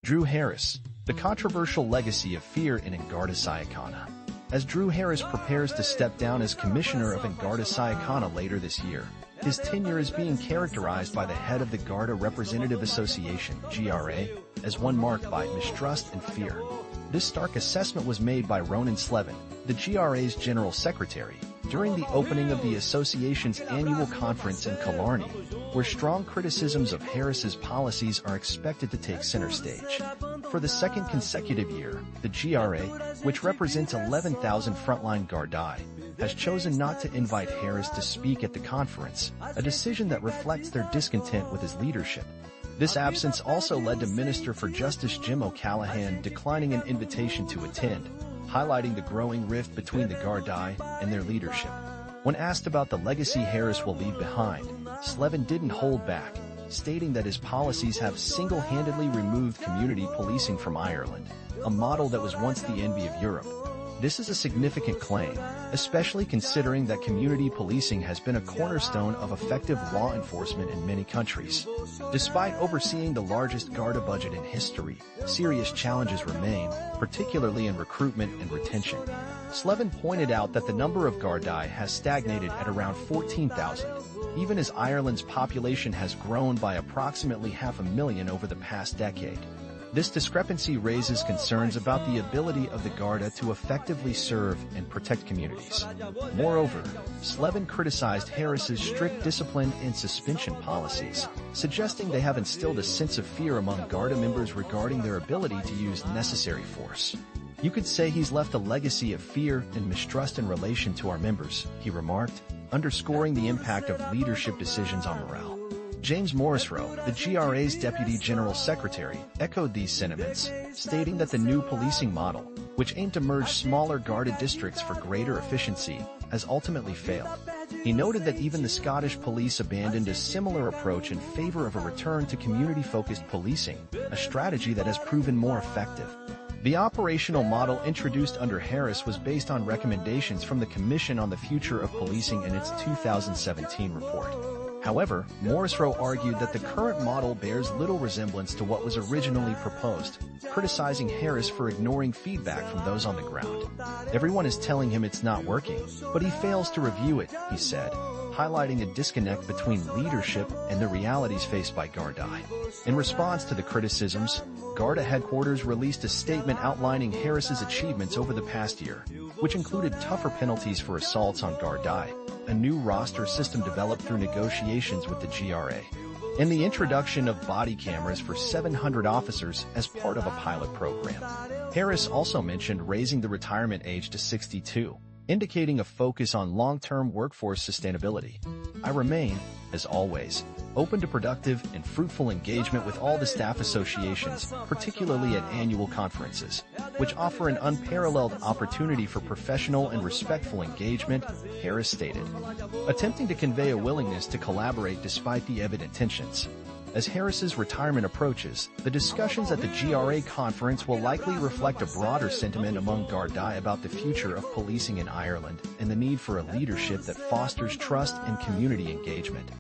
Drew Harris, the controversial legacy of fear in An Garda Síochána. As Drew Harris prepares to step down as commissioner of An Garda Síochána later this year, his tenure is being characterized by the head of the Garda Representative Association, GRA, as one marked by mistrust and fear. This stark assessment was made by Ronan Slevin, the GRA's general secretary, during the opening of the association's annual conference in Killarney, where strong criticisms of Harris's policies are expected to take center stage. For the second consecutive year, the GRA, which represents 11,000 frontline Gardaí, has chosen not to invite Harris to speak at the conference, a decision that reflects their discontent with his leadership. This absence also led to Minister for Justice Jim O'Callaghan declining an invitation to attend, highlighting the growing rift between the Gardaí and their leadership. When asked about the legacy Harris will leave behind, Slevin didn't hold back, stating that his policies have single-handedly removed community policing from Ireland, a model that was once the envy of Europe. This is a significant claim, especially considering that community policing has been a cornerstone of effective law enforcement in many countries. Despite overseeing the largest Garda budget in history, serious challenges remain, particularly in recruitment and retention. Slevin pointed out that the number of Gardaí has stagnated at around 14,000, even as Ireland's population has grown by approximately 500,000 over the past decade. This discrepancy raises concerns about the ability of the Garda to effectively serve and protect communities. Moreover, Slevin criticized Harris's strict discipline and suspension policies, suggesting they have instilled a sense of fear among Garda members regarding their ability to use necessary force. "You could say he's left a legacy of fear and mistrust in relation to our members," he remarked, underscoring the impact of leadership decisions on morale. James Morrisroe, the GRA's Deputy General Secretary, echoed these sentiments, stating that the new policing model, which aimed to merge smaller Garda districts for greater efficiency, has ultimately failed. He noted that even the Scottish police abandoned a similar approach in favor of a return to community-focused policing, a strategy that has proven more effective. The operational model introduced under Harris was based on recommendations from the Commission on the Future of Policing in its 2017 report. However, Morrisroe argued that the current model bears little resemblance to what was originally proposed, criticizing Harris for ignoring feedback from those on the ground. "Everyone is telling him it's not working, but he fails to review it," he said, highlighting a disconnect between leadership and the realities faced by Gardaí. In response to the criticisms, Garda headquarters released a statement outlining Harris's achievements over the past year, which included tougher penalties for assaults on Gardaí, a new roster system developed through negotiations with the GRA, and the introduction of body cameras for 700 officers as part of a pilot program. Harris also mentioned raising the retirement age to 62, indicating a focus on long-term workforce sustainability. "I remain, as always, open to productive and fruitful engagement with all the staff associations, particularly at annual conferences, which offer an unparalleled opportunity for professional and respectful engagement," Harris stated, attempting to convey a willingness to collaborate despite the evident tensions. As Harris's retirement approaches, the discussions at the GRA conference will likely reflect a broader sentiment among Gardaí about the future of policing in Ireland and the need for a leadership that fosters trust and community engagement.